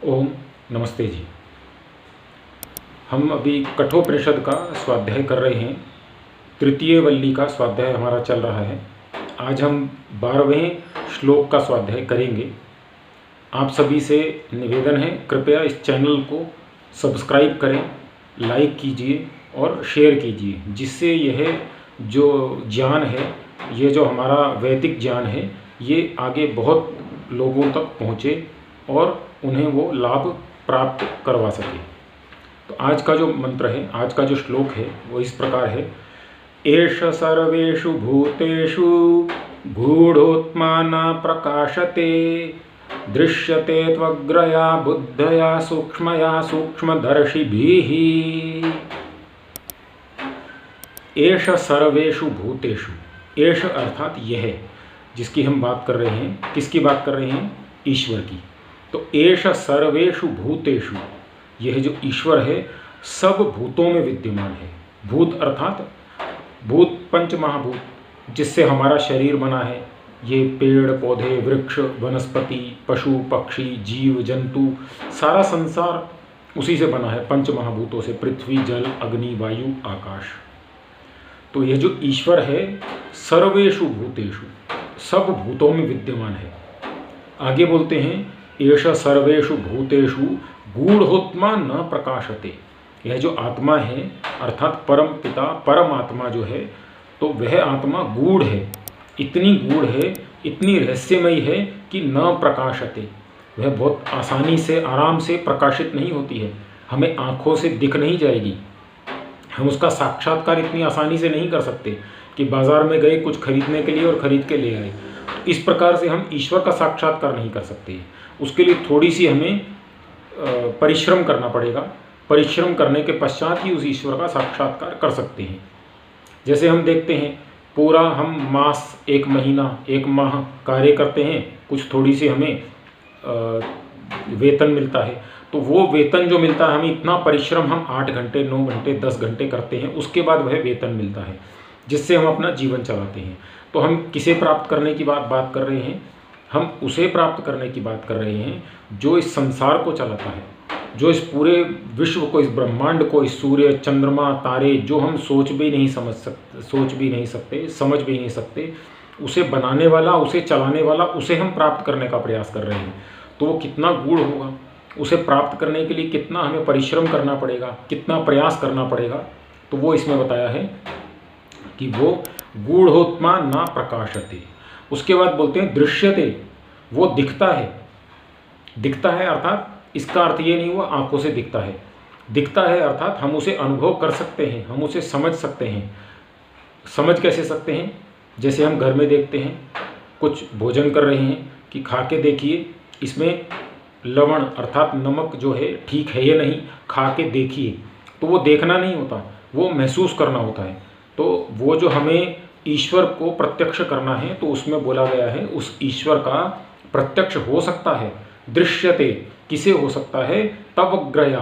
ओम नमस्ते जी। हम अभी कठोपनिषद का स्वाध्याय कर रहे हैं। तृतीय वल्ली का स्वाध्याय हमारा चल रहा है। आज हम 12वें श्लोक का स्वाध्याय करेंगे। आप सभी से निवेदन है, कृपया इस चैनल को सब्सक्राइब करें, लाइक कीजिए और शेयर कीजिए, जिससे यह जो ज्ञान है, ये जो हमारा वैदिक ज्ञान है, ये आगे बहुत लोगों तक पहुँचे और उन्हें वो लाभ प्राप्त करवा सके। तो आज का जो मंत्र है, आज का जो श्लोक है, वो इस प्रकार है। एष सर्वेषु भूतेषु गूढ़ोत्मा न प्रकाशते, दृश्यते त्वग्रया बुद्धया सूक्ष्मया सूक्ष्मदर्शिभिः। एष सर्वेषु भूतेषु, एष अर्थात यह, जिसकी हम बात कर रहे हैं। किसकी बात कर रहे हैं? ईश्वर की। तो एष सर्वेषु भूतेषु, यह जो ईश्वर है सब भूतों में विद्यमान है। भूत अर्थात भूत पंच महाभूत, जिससे हमारा शरीर बना है। ये पेड़ पौधे, वृक्ष, वनस्पति, पशु पक्षी, जीव जंतु, सारा संसार उसी से बना है, पंच महाभूतों से। पृथ्वी, जल, अग्नि, वायु, आकाश। तो यह जो ईश्वर है सर्वेषु भूतेषु, सब भूतों में विद्यमान है। आगे बोलते हैं, एष सर्वेषु भूतेषु गूढ़ोत्मा न प्रकाशते। यह जो आत्मा है अर्थात परम पिता परमात्मा जो है, तो वह आत्मा गूढ़ है, इतनी गूढ़ है, इतनी रहस्यमयी है कि न प्रकाशते। वह बहुत आसानी से, आराम से प्रकाशित नहीं होती है, हमें आँखों से दिख नहीं जाएगी। हम उसका साक्षात्कार इतनी आसानी से नहीं कर सकते कि बाजार में गए कुछ खरीदने के लिए और खरीद के ले आए। इस प्रकार से हम ईश्वर का साक्षात्कार नहीं कर सकते। उसके लिए थोड़ी सी हमें परिश्रम करना पड़ेगा। परिश्रम करने के पश्चात ही उस ईश्वर का साक्षात्कार कर सकते हैं। जैसे हम देखते हैं, पूरा हम मास, एक महीना, एक माह कार्य करते हैं, कुछ थोड़ी सी हमें वेतन मिलता है। तो वो वेतन जो मिलता है, हमें इतना परिश्रम हम 8 घंटे, 9 घंटे, 10 घंटे करते हैं, उसके बाद वह वेतन मिलता है, जिससे हम अपना जीवन चलाते हैं। तो हम किसे प्राप्त करने की बात कर रहे हैं? हम उसे प्राप्त करने की बात कर रहे हैं जो इस संसार को चलाता है, जो इस पूरे विश्व को, इस ब्रह्मांड को, इस सूर्य, चंद्रमा, तारे, जो हम सोच भी नहीं सकते, समझ भी नहीं सकते, उसे बनाने वाला, उसे चलाने वाला, उसे हम प्राप्त करने का प्रयास कर रहे हैं। तो वो कितना गूढ़ होगा, उसे प्राप्त करने के लिए कितना हमें परिश्रम करना पड़ेगा, कितना प्रयास करना पड़ेगा। तो वो इसमें बताया है कि वो गूढ़ोत्मा न प्रकाशते। उसके बाद बोलते हैं दृश्यते, वो दिखता है। दिखता है अर्थात इसका अर्थ ये नहीं हुआ आंखों से दिखता है। दिखता है अर्थात हम उसे अनुभव कर सकते हैं, हम उसे समझ सकते हैं। समझ कैसे सकते हैं? जैसे हम घर में देखते हैं, कुछ भोजन कर रहे हैं कि खा के देखिए, इसमें लवण अर्थात नमक जो है ठीक है या नहीं, खा के देखिए। तो वो देखना नहीं होता, वो महसूस करना होता है। तो वो जो हमें ईश्वर को प्रत्यक्ष करना है, तो उसमें बोला गया है उस ईश्वर का प्रत्यक्ष हो सकता है। दृश्यते किसे हो सकता है? तवग्रया,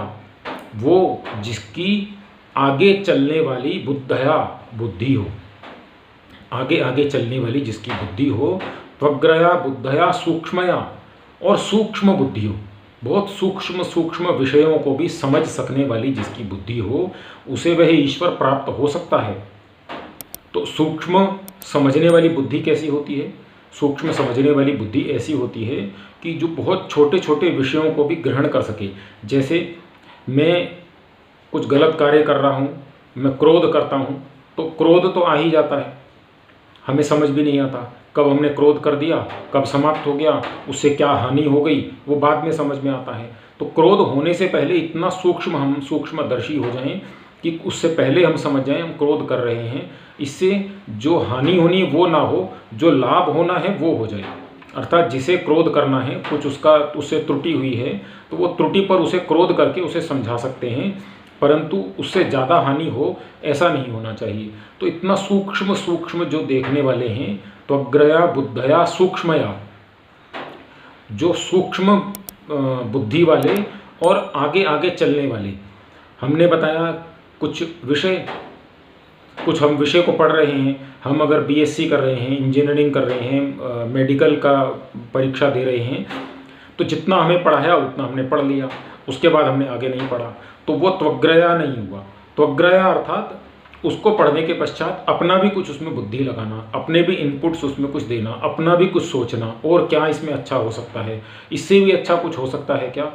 वो जिसकी आगे चलने वाली बुद्धया, बुद्धि हो, आगे आगे चलने वाली जिसकी बुद्धि हो। त्वग्रया बुद्धया सूक्ष्मया, और सूक्ष्म बुद्धि हो, बहुत सूक्ष्म सूक्ष्म विषयों को भी समझ सकने वाली जिसकी बुद्धि हो, उसे वह ईश्वर प्राप्त हो सकता है। तो सूक्ष्म समझने वाली बुद्धि कैसी होती है? सूक्ष्म समझने वाली बुद्धि ऐसी होती है कि जो बहुत छोटे छोटे विषयों को भी ग्रहण कर सके। जैसे मैं कुछ गलत कार्य कर रहा हूँ, मैं क्रोध करता हूँ, तो क्रोध तो आ ही जाता है, हमें समझ भी नहीं आता कब हमने क्रोध कर दिया, कब समाप्त हो गया, उससे क्या हानि हो गई, वो बाद में समझ में आता है। तो क्रोध होने से पहले इतना सूक्ष्म, हम सूक्ष्मदर्शी हो जाएं कि उससे पहले हम समझ जाएं हम क्रोध कर रहे हैं, इससे जो हानि होनी वो ना हो, जो लाभ होना है वो हो जाए। अर्थात जिसे क्रोध करना है, कुछ उससे त्रुटि हुई है, तो वो त्रुटि पर उसे क्रोध करके उसे समझा सकते हैं, परंतु उससे ज़्यादा हानि हो ऐसा नहीं होना चाहिए। तो इतना सूक्ष्म सूक्ष्म जो देखने वाले हैं, तो अग्रया बुद्धया सूक्ष्मया, जो सूक्ष्म बुद्धि वाले और आगे आगे चलने वाले। हमने बताया कुछ विषय, कुछ हम विषय को पढ़ रहे हैं, हम अगर बीएससी कर रहे हैं, इंजीनियरिंग कर रहे हैं, मेडिकल का परीक्षा दे रहे हैं, तो जितना हमें पढ़ाया उतना हमने पढ़ लिया, उसके बाद हमने आगे नहीं पढ़ा, तो वो त्वग्रया नहीं हुआ। त्वग्रया अर्थात उसको पढ़ने के पश्चात अपना भी कुछ उसमें बुद्धि लगाना, अपने भी इनपुट्स उसमें कुछ देना, अपना भी कुछ सोचना, और क्या इसमें अच्छा हो सकता है, इससे भी अच्छा कुछ हो सकता है क्या,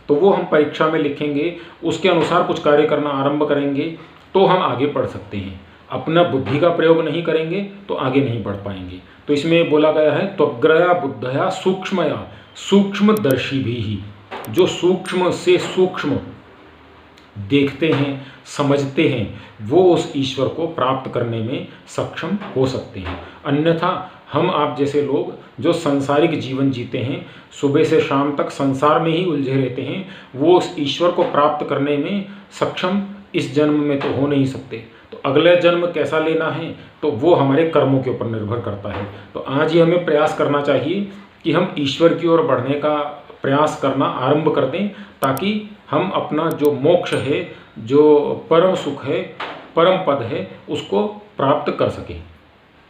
तो वो हम परीक्षा में लिखेंगे, उसके अनुसार कुछ कार्य करना आरंभ करेंगे तो हम आगे पढ़ सकते हैं। अपना बुद्धि का प्रयोग नहीं करेंगे तो आगे नहीं बढ़ पाएंगे। तो इसमें बोला गया है त्वग्रया बुद्धया सूक्ष्मया, सूक्ष्मदर्शी भी ही, जो सूक्ष्म से सूक्ष्म देखते हैं, समझते हैं, वो उस ईश्वर को प्राप्त करने में सक्षम हो सकते हैं। अन्यथा हम आप जैसे लोग जो सांसारिक जीवन जीते हैं, सुबह से शाम तक संसार में ही उलझे रहते हैं, वो उस ईश्वर को प्राप्त करने में सक्षम इस जन्म में तो हो नहीं सकते। तो अगला जन्म कैसा लेना है तो वो हमारे कर्मों के ऊपर निर्भर करता है। तो आज ही हमें प्रयास करना चाहिए कि हम ईश्वर की ओर बढ़ने का प्रयास करना आरंभ कर दें, ताकि हम अपना जो मोक्ष है, जो परम सुख है, परम पद है, उसको प्राप्त कर सकें।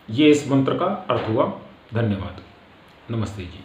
ये इस मंत्र का अर्थ हुआ। धन्यवाद। नमस्ते जी।